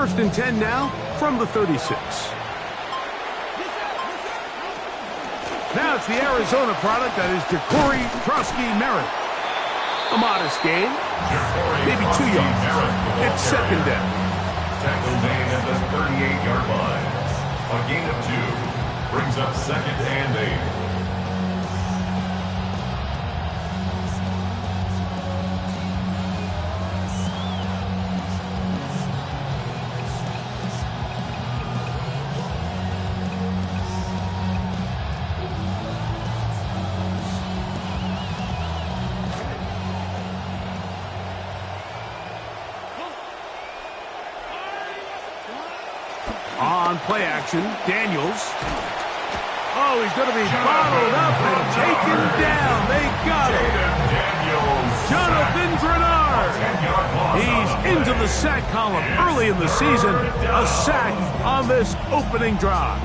First and 10 now from the 36. Now it's the Arizona product that is Jacory Krosky-Merritt. A modest gain, maybe 2 yards. It's second down. Tackled in at the 38-yard line. A gain of 2 brings up second and 8. On play action, Daniels. Oh, he's going to be bottled up and taken down. They got him. Jonathan Grenard. He's into the sack column early in the season. A sack on this opening drive.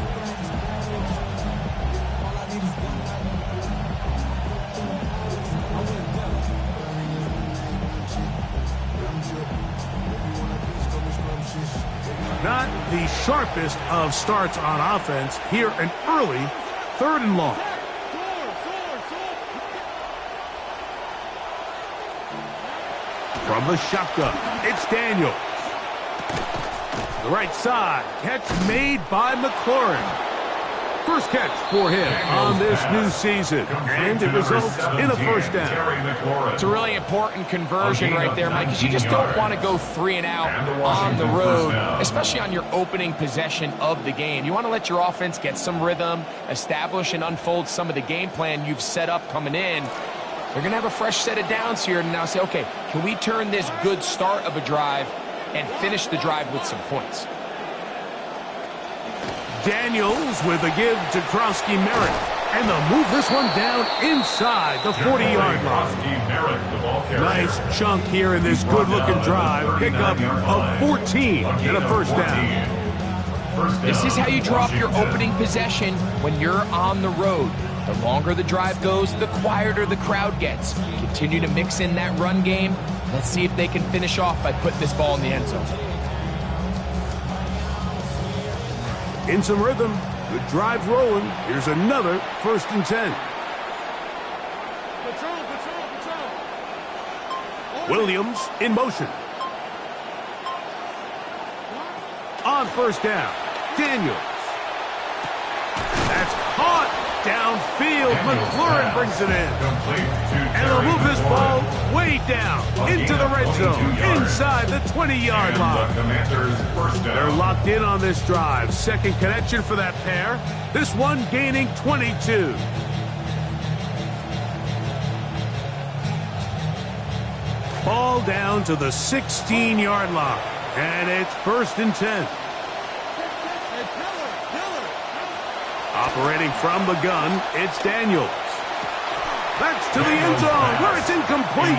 Not the sharpest of starts on offense. Here an early 3rd and long. From the shotgun, it's Daniels. The right side, catch made by McLaurin. First catch for him on this new season, and it results in a first down. It's a really important conversion right there, Mike, because you just don't want to go 3 and out on the road, especially on your opening possession of the game. You want to let your offense get some rhythm, establish and unfold some of the game plan you've set up coming in. They're going to have a fresh set of downs here and now say, okay, can we turn this good start of a drive and finish the drive with some points? Daniels with a give to Krosky-Merritt. And they'll move this one down inside the 40-yard line. Nice chunk here in this good-looking drive. Pickup of 14 and a first down. This is how you drop your opening possession when you're on the road. The longer the drive goes, the quieter the crowd gets. Continue to mix in that run game. Let's see if they can finish off by putting this ball in the end zone. In some rhythm, the drive rolling. Here's another 1st and 10. Williams in motion. On first down, Daniels. That's caught downfield. McLaurin brings it in. And they'll move this ball way down into the red zone, inside the 20-yard line. They're locked in on this drive. Second connection for that pair. This one gaining 22. Ball down to the 16-yard line. And it's 1st and 10. Operating from the gun, it's Daniels. That's to the end zone where it's incomplete.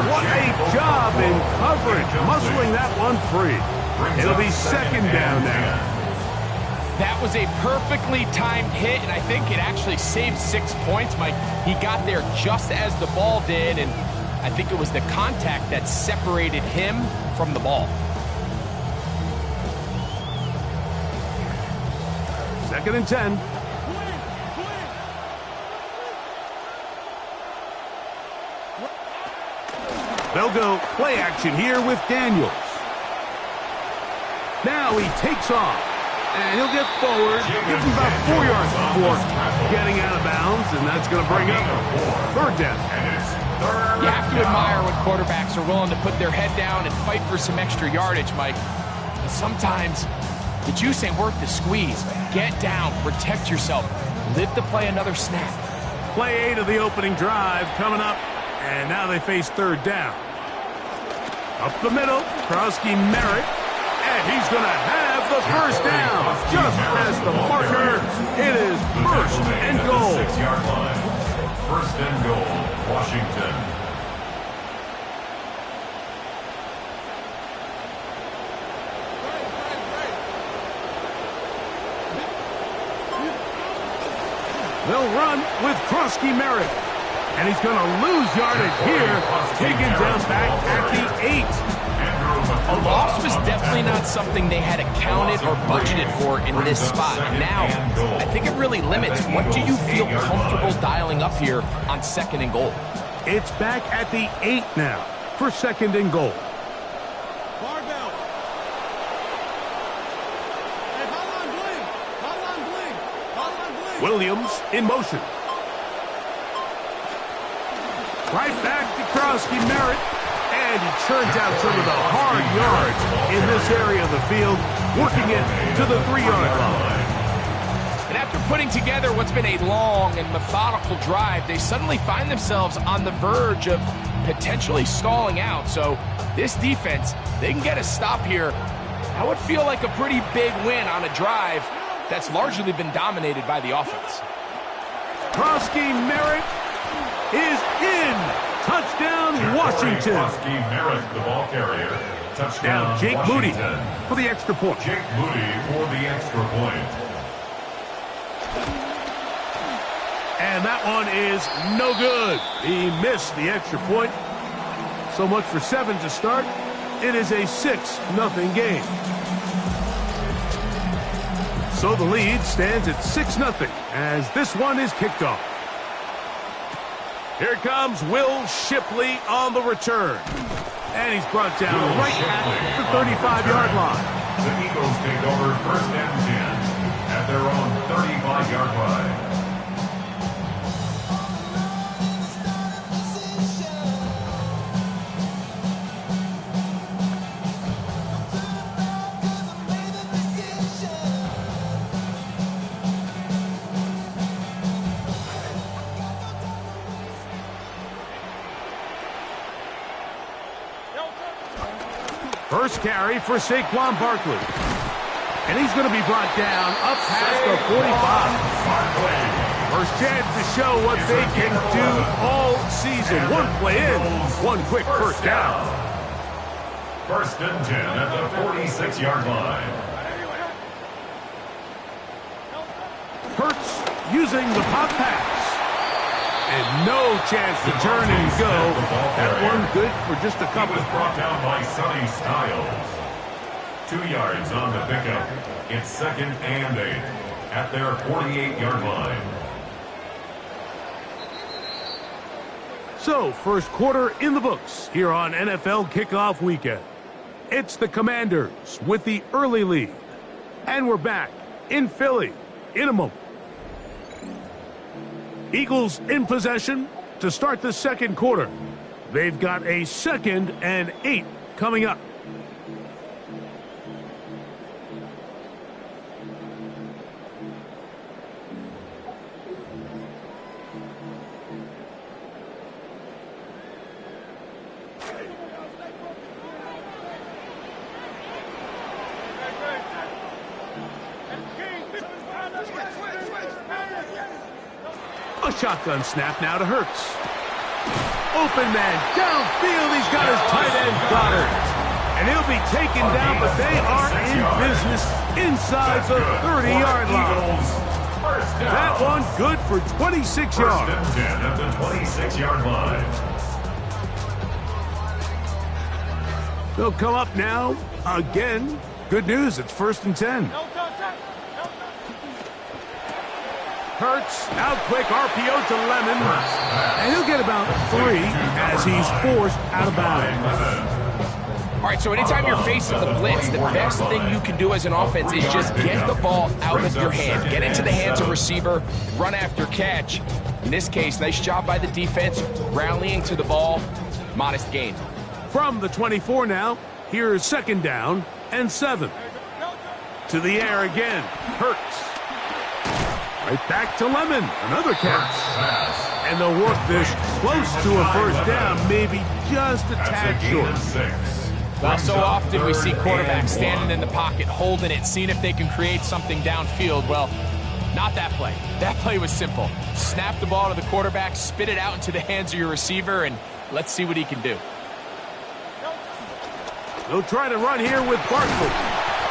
What a job in coverage, muscling that one free. It'll be second down now. That was a perfectly timed hit, and I think it actually saved 6 points, Mike. He got there just as the ball did, and I think it was the contact that separated him from the ball. 2nd and 10. They'll go play action here with Daniels. Now he takes off, and he'll get forward. Gives him about 4 yards before getting out of bounds, and that's going to bring up 3rd down. You have to admire when quarterbacks are willing to put their head down and fight for some extra yardage, Mike. But sometimes the juice ain't worth the squeeze. Get down, protect yourself, live to play another snap. Play 8 of the opening drive coming up, and now they face 3rd down. Up the middle, Krosky-Merritt, and he's going to have the first down. Just past the marker, it is 1st and goal. 6-yard line. 1st and goal, Washington. They'll run with Krosky-Merritt. And he's going to lose yardage here. Taken down back at the 8. A loss was definitely not something they had accounted or budgeted for in this spot. Now, I think it really limits what do you feel comfortable dialing up here on 2nd and goal. It's back at the 8 now for 2nd and goal. Barbell. Hey, hold on, blink. Williams in motion. Right back to Krosky Merritt. And he churns out some of the hard yards in this area of the field, working it to the 3-yard line. And after putting together what's been a long and methodical drive, they suddenly find themselves on the verge of potentially stalling out. So this defense, they can get a stop here. That would feel like a pretty big win on a drive that's largely been dominated by the offense. Krosky Merritt is in. Touchdown, Washington. Krosky Merritt, the ball carrier. Touchdown, Now Jake Washington. Moody for the extra point. Jake Moody for the extra point. And that one is no good. He missed the extra point. So much for 7 to start. It is a 6-0 game. So the lead stands at 6-0 as this one is kicked off. Here comes Will Shipley on the return. And he's brought down right at the 35-yard line. The Eagles take over 1st and 10 at their own 35-yard line. First carry for Saquon Barkley. And he's going to be brought down up past the 45. First chance to show what they can do all season. One play in, one quick first down. 1st and 10 at the 46-yard line. Hurts using the pop pass. And no chance to turn and go. That one good for just a couple. He was brought down by Sonny Styles. 2 yards on the pickup. It's 2nd and 8 at their 48-yard line. So, first quarter in the books here on NFL Kickoff Weekend. It's the Commanders with the early lead. And we're back in Philly in a moment. Eagles in possession to start the second quarter. They've got a 2nd and 8 coming up. A shotgun snap now to Hurts. Open man downfield. He's got his tight end Goddard. And he'll be taken down, but they are in business inside the 30-yard line. That one good for 26 yards. 1st and 10 at the 26-yard line. They'll come up now again. Good news, it's 1st and 10. Hurts out quick, RPO to Lemon, and he'll get about 3 as he's forced out of bounds. All right, so anytime you're facing the blitz, the best thing you can do as an offense is just get the ball out of your hand. Get into the hands of receiver, run after catch. In this case, nice job by the defense, rallying to the ball, modest gain. From the 24 now, here's 2nd down and 7. To the air again, Hurts. Right back to Lemon, another catch. And they'll work this close to a first down, maybe just a tad short. Well, so often we see quarterbacks standing in the pocket, holding it, seeing if they can create something downfield. Well, not that play. That play was simple. Snap the ball to the quarterback, spit it out into the hands of your receiver, and let's see what he can do. They'll try to run here with Barkley.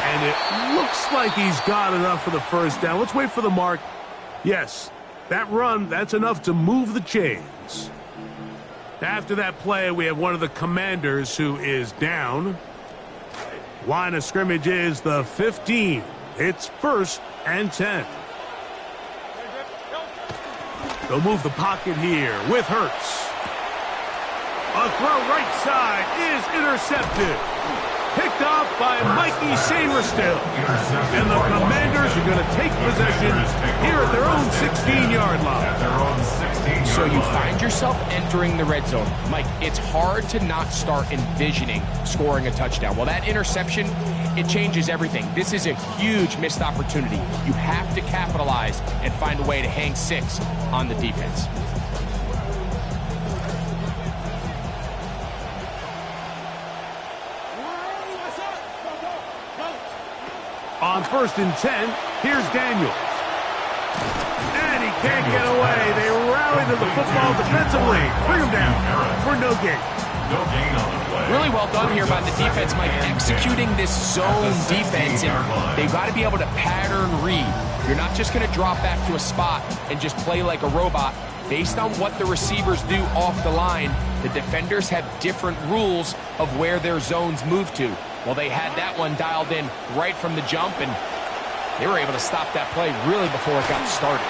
And it looks like he's got enough for the first down. Let's wait for the mark. Yes, that run, that's enough to move the chains. After that play, we have one of the Commanders who is down. Line of scrimmage is the 15. It's 1st and 10. They'll move the pocket here with Hurts. A throw right side is intercepted. Picked off by Mikey Sainristil. And the Commanders are going to take possession here at their own 16-yard line. So you find yourself entering the red zone. Mike, it's hard to not start envisioning scoring a touchdown. Well, that interception, it changes everything. This is a huge missed opportunity. You have to capitalize and find a way to hang 6 on the defense. On 1st and 10, here's Daniels. And he can't get away. They rally to the football defensively. Bring him down for no gain. No gain on the play. Really well done here by the defense, Mike, executing this zone defense. And they've got to be able to pattern read. You're not just going to drop back to a spot and just play like a robot. Based on what the receivers do off the line, the defenders have different rules of where their zones move to. Well, they had that one dialed in right from the jump, and they were able to stop that play really before it got started.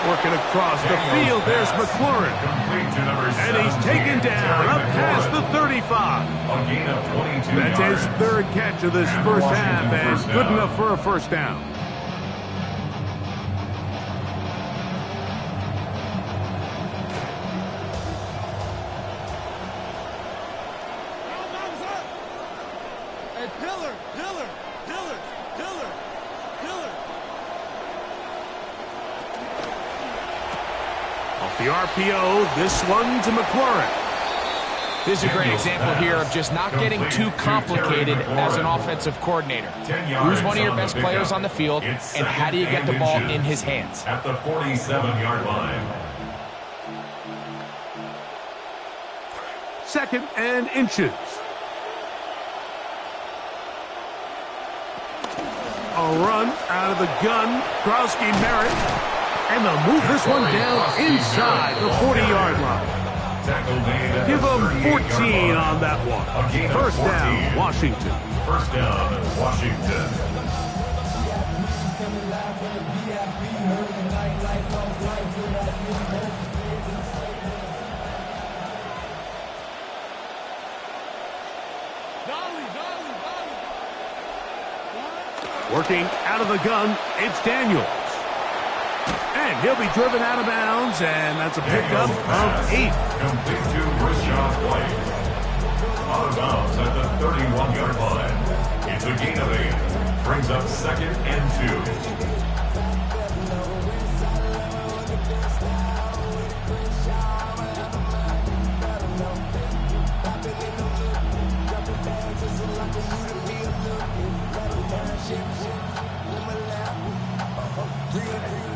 Working across the field, there's McLaurin. And he's taken down up past the 35. That's his 3rd catch of this first half, and good enough for a first down. The RPO, this one to McLaurin. This is a great example here of just not getting too complicated as an offensive coordinator. Who's one of your best players on the field, and how do you get the ball in his hands? At the 47-yard line. 2nd and inches. A run out of the gun. Growski Merritt. And they'll move this one down inside the 40-yard line. Give them 14 on that one. 1st down, Washington. 1st down, Washington. Working out of the gun, it's Daniels. And he'll be driven out of bounds, and that's a pickup of 8. Complete to Rashad White. Out of bounds at the 31-yard line. It's a gain of 8. Brings up 2nd and 2.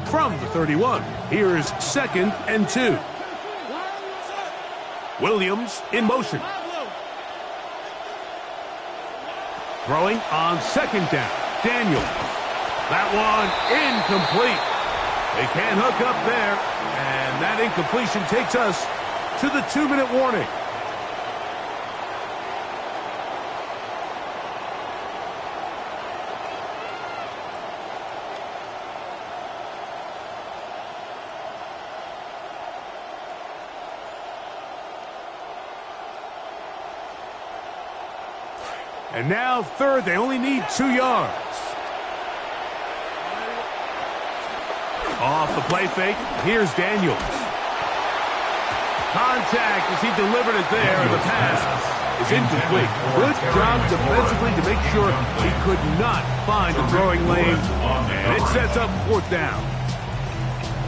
From the 31, here's 2nd and 2. Williams in motion. Throwing on 2nd down. Daniel. That one incomplete. They can't hook up there. And that incompletion takes us to the 2-minute warning. And now 3rd, they only need 2 yards. Off the play fake, here's Daniels. Contact as he delivered it there, and the pass is incomplete. Good job defensively to make sure he could not find the throwing lane. And it sets up 4th down.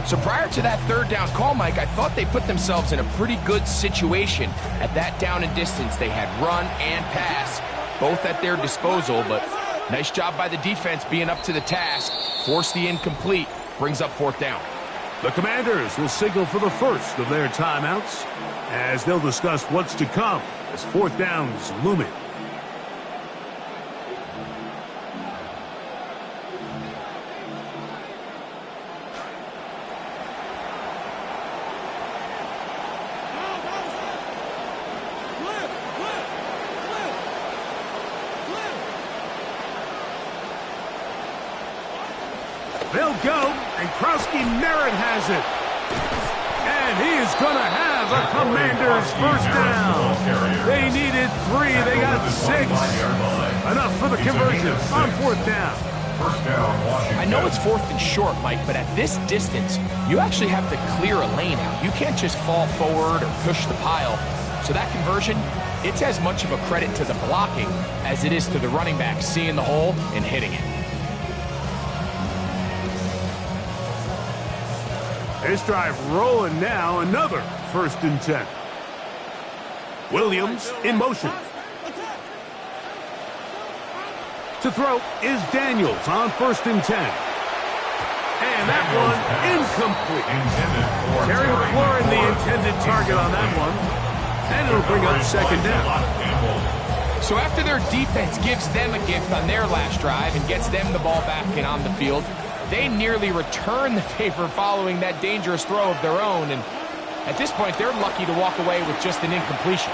So prior to that 3rd down call, Mike, I thought they put themselves in a pretty good situation at that down and distance. They had run and pass, both at their disposal, but nice job by the defense being up to the task. Force the incomplete, brings up 4th down. The Commanders will signal for the first of their timeouts as they'll discuss what's to come as 4th down's looming. go, and Krowski Merritt has it. And he is going to have a Commanders first down. They needed 3. They got 6. Enough for the conversion on 4th down. I know it's 4th and short, Mike, but at this distance, you actually have to clear a lane out. You can't just fall forward or push the pile. So that conversion, it's as much of a credit to the blocking as it is to the running back seeing the hole and hitting it. This drive rolling now, another 1st and 10. Williams in motion. To throw is Daniels on 1st and 10. And that one incomplete. Terry McLaurin the intended target on that one. And it'll bring up 2nd down. So after their defense gives them a gift on their last drive and gets them the ball back and on the field, they nearly return the favor following that dangerous throw of their own. And at this point, they're lucky to walk away with just an incompletion.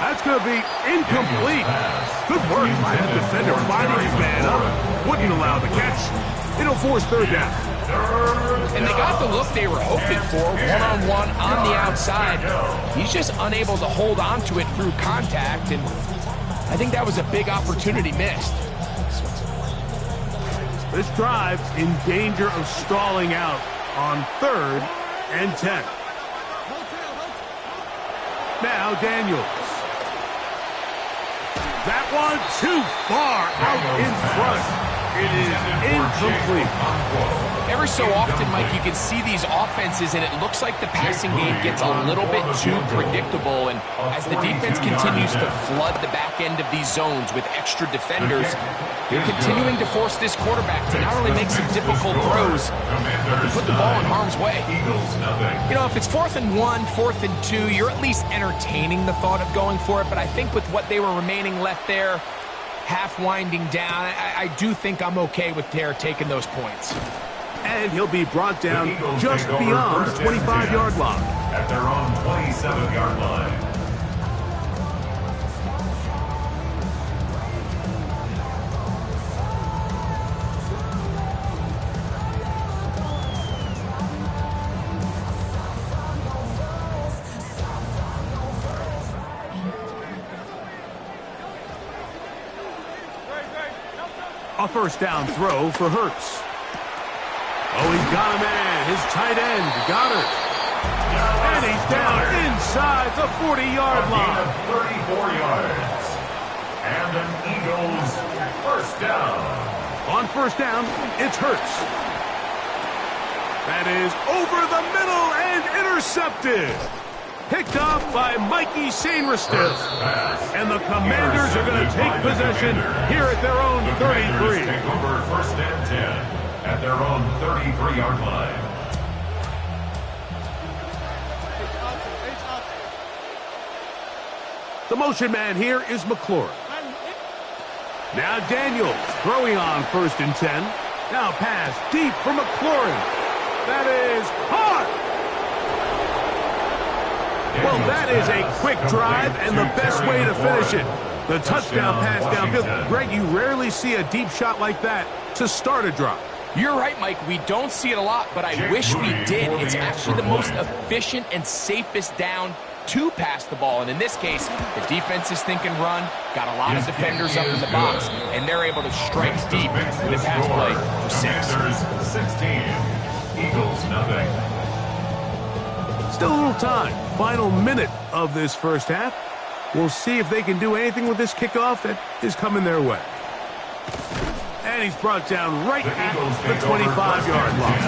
That's going to be incomplete. Good work by the defender finding his man up. Wouldn't allow the catch. It'll force 3rd down. And they got the look they were hoping for, one-on-one on the outside. He's just unable to hold on to it through contact, and I think that was a big opportunity missed. This drive in danger of stalling out on 3rd and 10. Now Daniels. That one too far out in front. It is incomplete. Every so often, Mike, you can see these offenses, and it looks like the passing game gets a little bit too predictable. And as the defense continues to flood the back end of these zones with extra defenders, they're continuing to force this quarterback to not only make some difficult throws, but put the ball in harm's way. You know, if it's 4th and 1, 4th and 2, you're at least entertaining the thought of going for it. But I think with what they were remaining left there, half winding down, I do think I'm okay with Dare taking those points. And he'll be brought down just beyond the 25-yard line. At their own 27-yard line. A 1st down throw for Hurts. Oh, he's got a man. His tight end, Goddard. And he's down inside the 40-yard line. 34 yards. And an Eagles 1st down. On 1st down, it's Hurts. That is over the middle and intercepted. Picked off by Mikey Sainristil. And the Commanders are going to take possession here at their own 33. Take over 1st and 10 at their own 33-yard line. The motion man here is McLaurin. Now Daniels throwing on 1st and 10. Now pass deep for McLaurin. That is hard. Well, that is a quick drive and the best way to finish it. The touchdown pass downfield. Greg, you rarely see a deep shot like that to start a drive. You're right, Mike. We don't see it a lot, but I wish we did. It's actually the most efficient and safest down to pass the ball. And in this case, the defense is thinking run, got a lot of defenders up in the box, and they're able to strike deep with a pass play for 6. 16. Eagles nothing. Still a little time. Final minute of this 1st half. We'll see if they can do anything with this kickoff that is coming their way. And he's brought down right at the 25-yard line.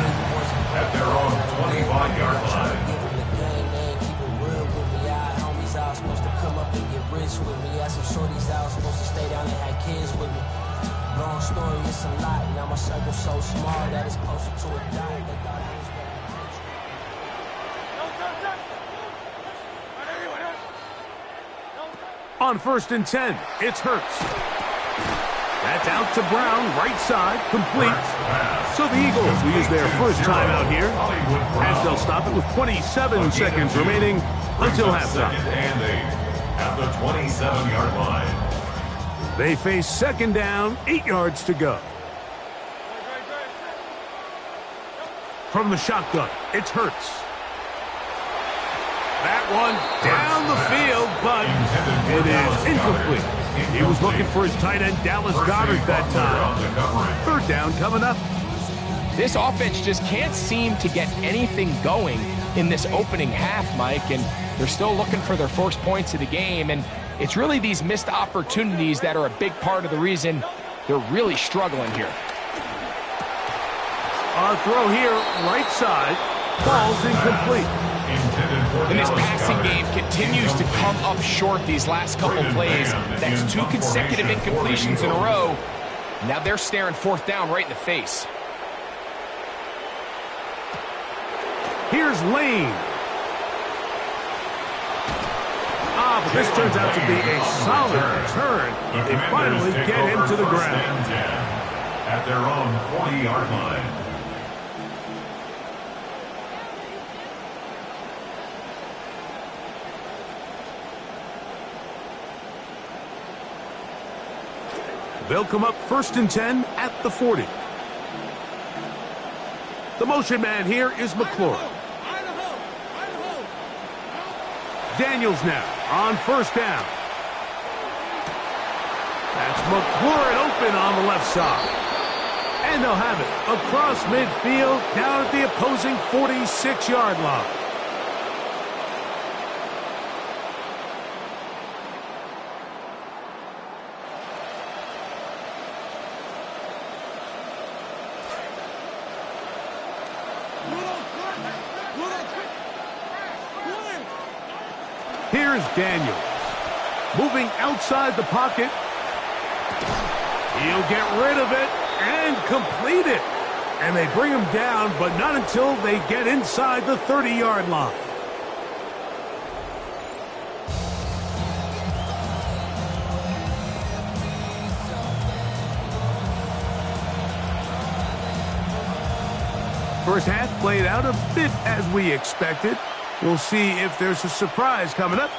At their own 25-yard line. Long story, it's a lot. Now my circle's so small that it's closer to a dot. On 1st and 10, it's Hurts. That's out to Brown, right side, complete. So the Eagles will use their first time out here, as they'll stop it with 27 seconds remaining until halftime. And 8 at the 27-yard line. They face 2nd down, 8 yards to go. From the shotgun, it's Hurts. That one down the field, but it is incomplete. He was looking for his tight end, Dallas Goedert, that time. Third down coming up. This offense just can't seem to get anything going in this opening half, Mike, and they're still looking for their first points of the game, and it's really these missed opportunities that are a big part of the reason they're really struggling here. Our throw here, right side, ball's incomplete. And this passing game continues to come up short these last couple plays. That's 2 consecutive incompletions in a row. Now they're staring fourth down right in the face. Here's Lane. But this turns out to be a solid return. They finally get him to the ground. At their own 40-yard line. They'll come up 1st and 10 at the 40. The motion man here is McLaurin. Daniels now on 1st down. That's McLaurin open on the left side. And they'll have it across midfield down at the opposing 46-yard line. Here's Daniels. Moving outside the pocket. He'll get rid of it and complete it. And they bring him down, but not until they get inside the 30-yard line. First half played out a bit as we expected. We'll see if there's a surprise coming up.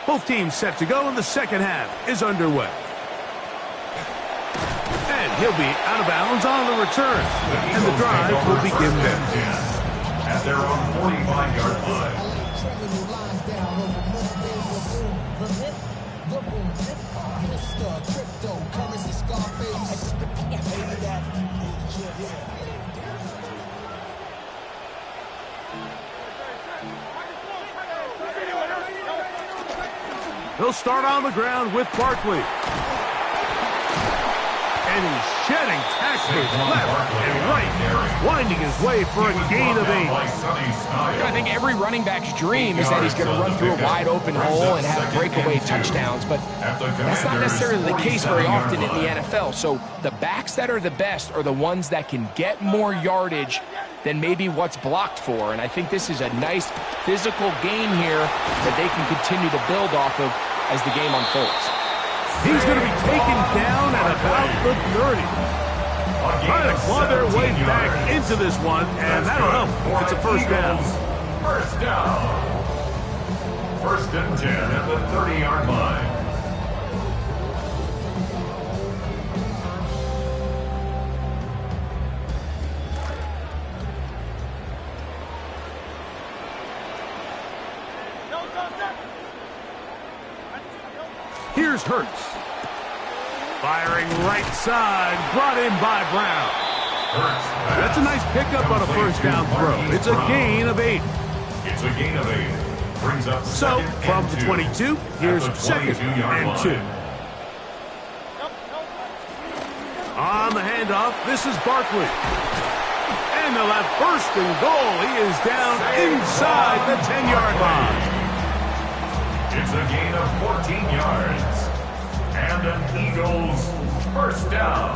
Both teams set to go, and the second half is underway. And he'll be out of bounds on the return. And the drive will begin there. At their own 45-yard line. He'll start on the ground with Barkley. And he's shedding tackles left and right, winding his way for a gain of 8. I think every running back's dream is that he's going to run through a wide open hole and have breakaway touchdowns, but that's not necessarily the case very often in the NFL. So the backs that are the best are the ones that can get more yardage than maybe what's blocked for. And I think this is a nice physical game here that they can continue to build off of as the game unfolds. He's going to be taken down at about the 30. Trying to claw their way back into this one, and that'll help. It's a first down. First down. 1st and 10 at the 30-yard line. Here's Hurts. Firing right side, brought in by Brown. That's a nice pickup on a first down throw. It's a gain of 8. It's a gain of 8. Brings up so from the 22, here's 2nd and 2. On the handoff, this is Barkley. And they'll have 1st and goal. He is down inside the 10-yard line. It's a gain of 14 yards. And an Eagles first down.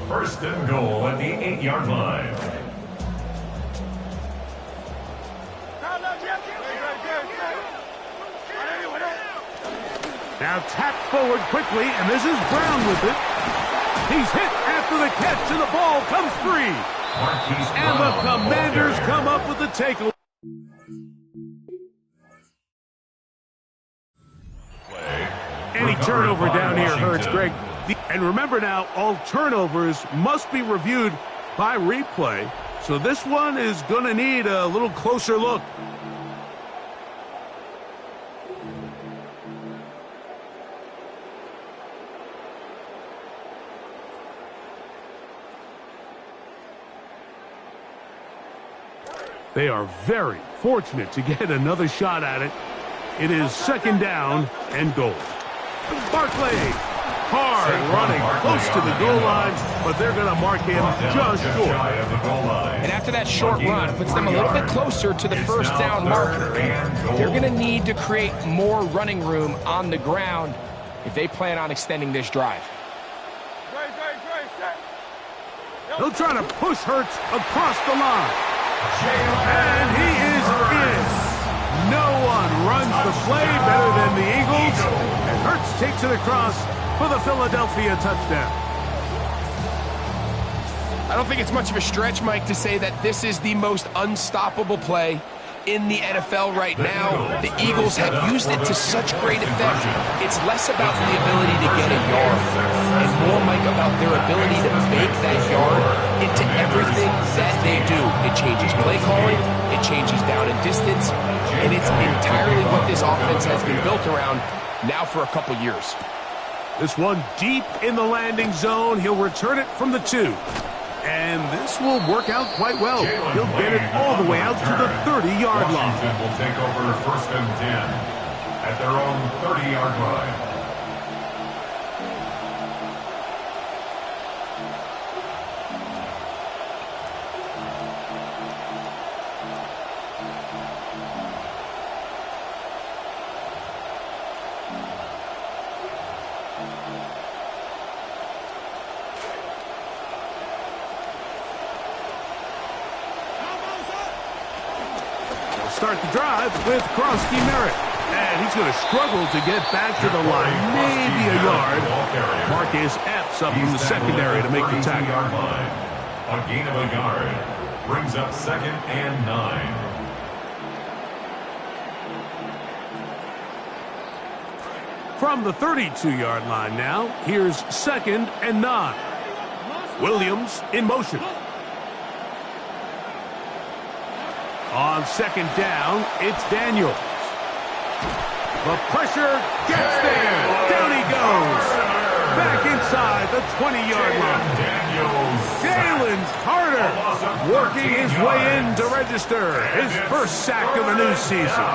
1st and goal at the 8-yard line. Now tapped forward quickly, and this is Brown with it. He's hit after the catch, and the ball comes free. And the Commanders come up with the takeaway. Any turnover down here hurts, Greg. And remember now, all turnovers must be reviewed by replay. So so this one is going to need a little closer look. They are very fortunate to get another shot at it. It is second down and goal. Barkley, hard running close to the goal line, but they're going to mark him just short. And after that short run, puts them a little bit closer to the first down marker. They're going to need to create more running room on the ground if they plan on extending this drive. They'll try to push Hurts across the line. And he is in. No one runs the play better than the Eagles. And Hurts takes it across for the Philadelphia touchdown. I don't think it's much of a stretch, Mike, to say that this is the most unstoppable play in the NFL right now. The Eagles have used it to such great effect. It's less about the ability to get a yard and more, Mike, about their ability to make that yard into everything that they do. It changes play calling, it changes down and distance, and it's entirely what this offense has been built around now for a couple years. This one deep in the landing zone. He'll return it from the 2. And this will work out quite well. He'll get it all the way out to the 30-yard line. Washington will take over first and 10 at their own 30-yard line. Start the drive with Krosky Merritt. And he's going to struggle to get back to the line, maybe a yard. Marcus Epps up from the secondary to make the tackle. A gain of a yard brings up second and 9. From the 32-yard line now, here's second and 9. Williams in motion. On second down, it's Daniels. The pressure gets there. Down he goes. Back inside the 20-yard line. Jalen Carter working his way in to register his first sack of the new season.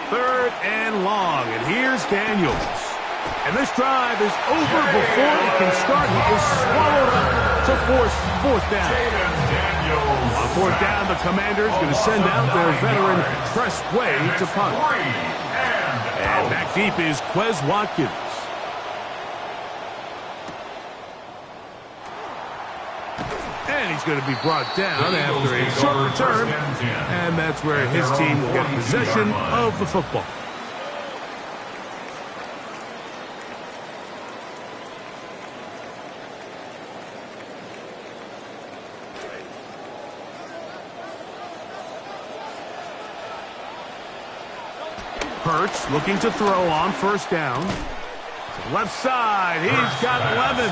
Third and long, and here's Daniels. And this drive is over before it can start. He is swallowed up to force fourth down. On fourth down, the Commanders going to send out their veteran Tress Way to punt. And back deep is Quez Watkins. And he's going to be brought down after a short return. And that's where his team will get possession of the football. Hurts looking to throw on first down. Left side, he's got 11.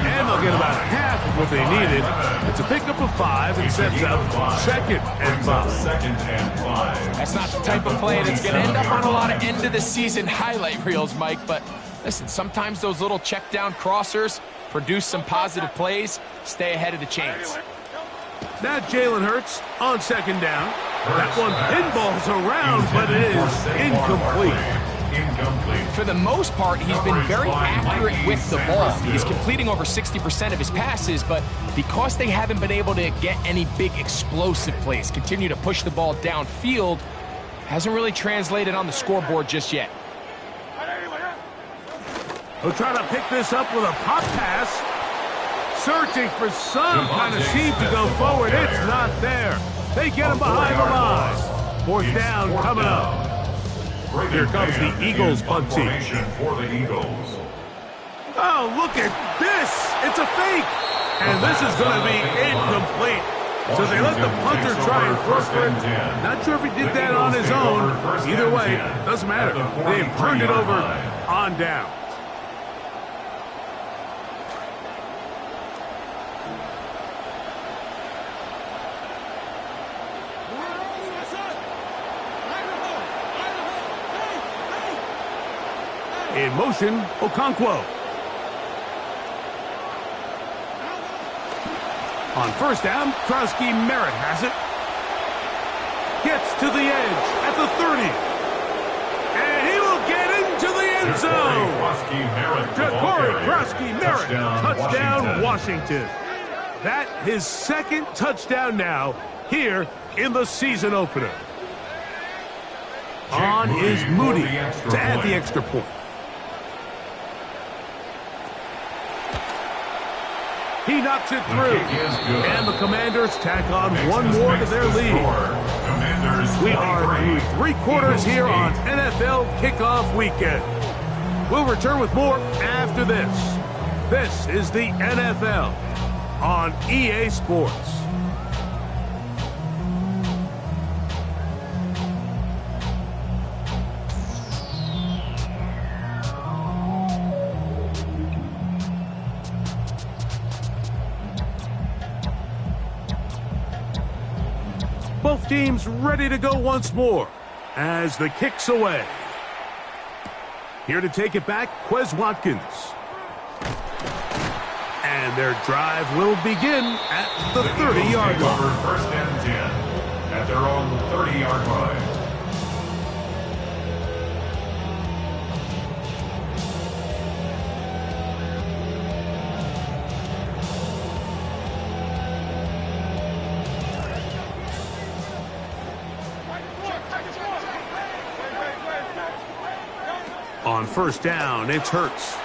And they'll get about half of what they needed. It's a pickup of 5 and sets up second and 5. That's not the type of play that's going to end up on a lot of end-of-the-season highlight reels, Mike. But listen, sometimes those little check-down crossers produce some positive plays. Stay ahead of the chains. Now Jalen Hurts on second down. That one pinballs around, but it is incomplete. For the most part, he's been very accurate with the ball. He's completing over 60% of his passes, but because they haven't been able to get any big explosive plays, continue to push the ball downfield, hasn't really translated on the scoreboard just yet. He'll try to pick this up with a pop pass. Searching for some kind of seam to go forward. It's not there. They get him behind the line. Fourth down coming up. Here comes the Eagles punt team. Oh, look at this. It's a fake. And this is going to be incomplete. So they let the punter try and throw for it. Not sure if he did that on his own. Either way, doesn't matter. They've turned it over on down. In motion, Okonkwo. On first down, Krosky Merritt has it. Gets to the edge at the 30. And he will get into the end zone. Ja'Cory Krosky Merritt, touchdown Washington. That his second touchdown now here in the season opener. On is Moody to add the extra point. He knocks it through. And the Commanders tack on one more to their lead. We are through 3 quarters here on NFL Kickoff Weekend. We'll return with more after this. This is the NFL on EA Sports. Both teams ready to go once more as the kick's away. Here to take it back, Quez Watkins. And their drive will begin at the 30-yard line. First and 10 at their own 30-yard line. On first down, it's Hurts.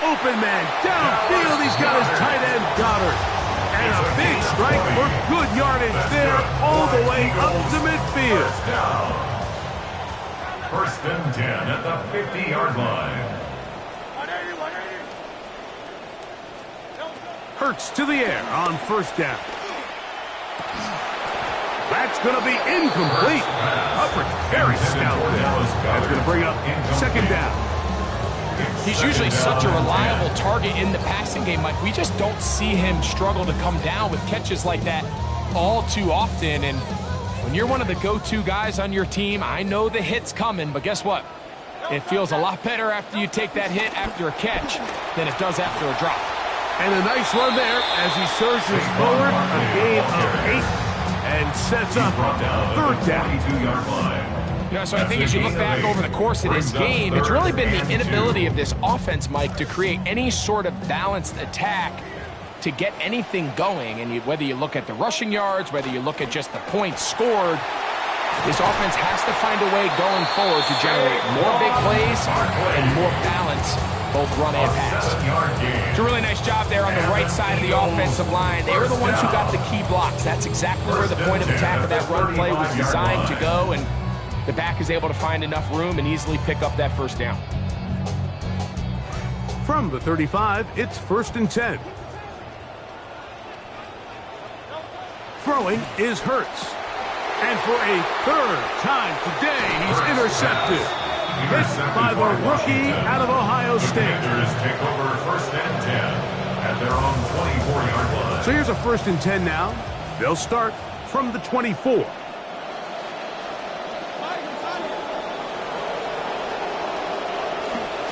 Open man, downfield, he's got his tight end, Goddard. And a big strike for good yardage there, all the way up to midfield. First and 10 at the 50-yard line. Hurts to the air on first down. That's going to be incomplete. Coverage very stout. That's going to bring up second down. He's usually such a reliable target in the passing game, Mike. We just don't see him struggle to come down with catches like that all too often. And when you're one of the go-to guys on your team, I know the hit's coming, but guess what? It feels a lot better after you take that hit after a catch than it does after a drop. And a nice run there as he surges forward. A gain of 8. And sets up third down. You know, so I think as you look back over the course of this game, it's really been the inability of this offense, Mike, to create any sort of balanced attack to get anything going. And whether you look at the rushing yards, whether you look at just the points scored, this offense has to find a way going forward to generate more big plays and more balance, both run and pass. It's a really nice job there on the right side of the offensive line. They were the ones who got the key blocks. That's exactly where the point of attack of that run play was designed to go, and the back is able to find enough room and easily pick up that first down. From the 35, it's first and 10. Throwing is Hurts. And for a third time today, he's intercepted. Hit by the rookie out of Ohio State. Take over first and 10 at their own 24-yard line. So here's a first and 10 now. They'll start from the 24.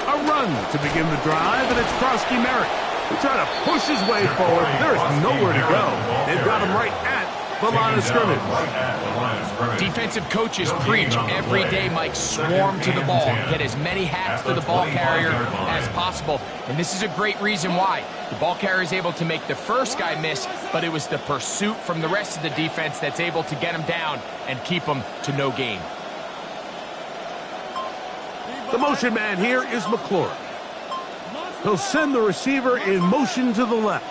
A run to begin the drive, and it's Krosky Merritt. He's trying to push his way forward. There's nowhere to go. They've got him right at the line of scrimmage. Defensive coaches preach every day, Mike, swarm to the ball. Get as many hats to the ball carrier as possible. And this is a great reason why. The ball carrier is able to make the first guy miss, but it was the pursuit from the rest of the defense that's able to get him down and keep him to no gain. The motion man here is McLaurin. He'll send the receiver in motion to the left.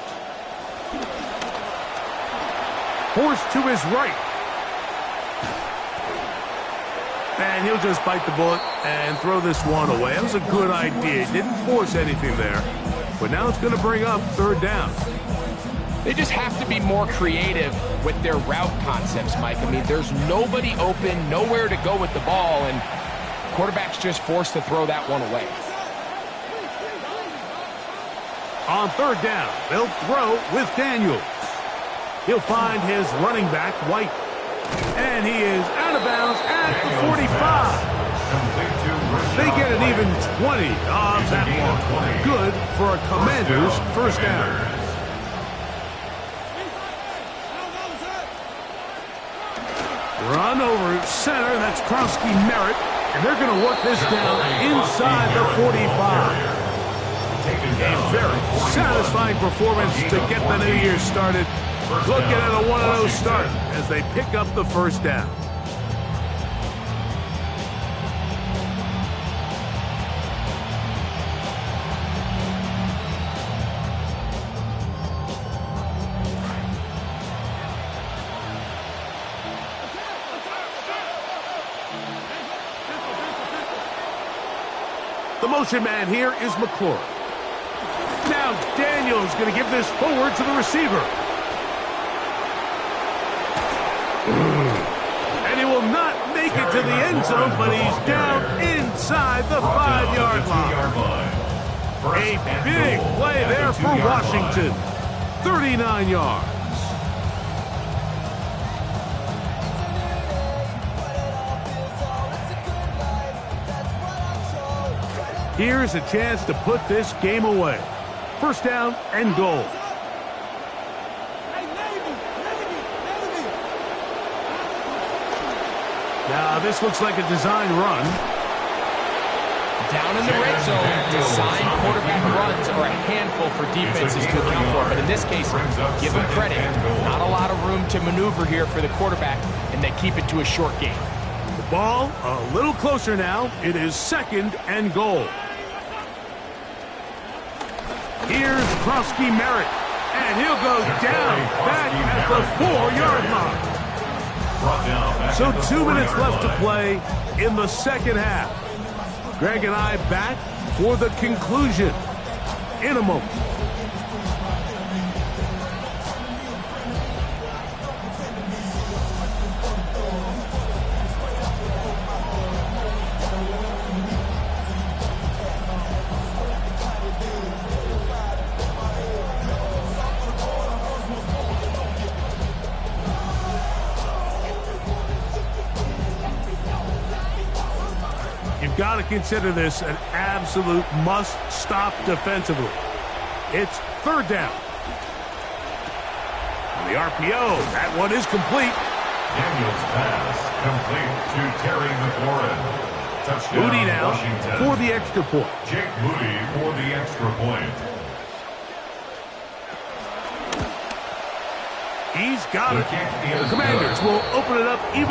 Forced to his right. And he'll just bite the bullet and throw this one away. That was a good idea. He didn't force anything there. But now it's going to bring up third down. They just have to be more creative with their route concepts, Mike. I mean, there's nobody open, nowhere to go with the ball, and quarterback's just forced to throw that one away. On third down, they'll throw with Daniels. He'll find his running back, White. And he is out of bounds at the 45. They get an even 20 on that one. Good for a Commanders first down. Run over center, that's Krosky Merritt. And they're going to work this down inside the 45. A very satisfying performance to get the new year started. Looking at a 1-0 start as they pick up the first down. The motion man here is McClure. Now Daniels going to give this forward to the receiver. And he will not make it to the end zone, but he's down inside the 5-yard line. A big play there for Washington. 39 yards. Here's a chance to put this game away. First down and goal. Now this looks like a design run. Down in the red zone, design quarterback runs are a handful for defenses to account for. But in this case, give them credit. Not a lot of room to maneuver here for the quarterback, and they keep it to a short game. The ball a little closer now. It is second and goal. Here's Krosky Merritt, and he'll go down back at the 4-yard line. So 2 minutes left to play in the second half. Greg and I back for the conclusion in a moment. You've got to consider this an absolute must-stop defensively. It's third down. And the RPO, that one is complete. Daniels pass complete to Terry McLaurin. Touchdown, Moody now Washington. for the extra point. Jake Moody for the extra point. He's got it. The Commanders will open it up even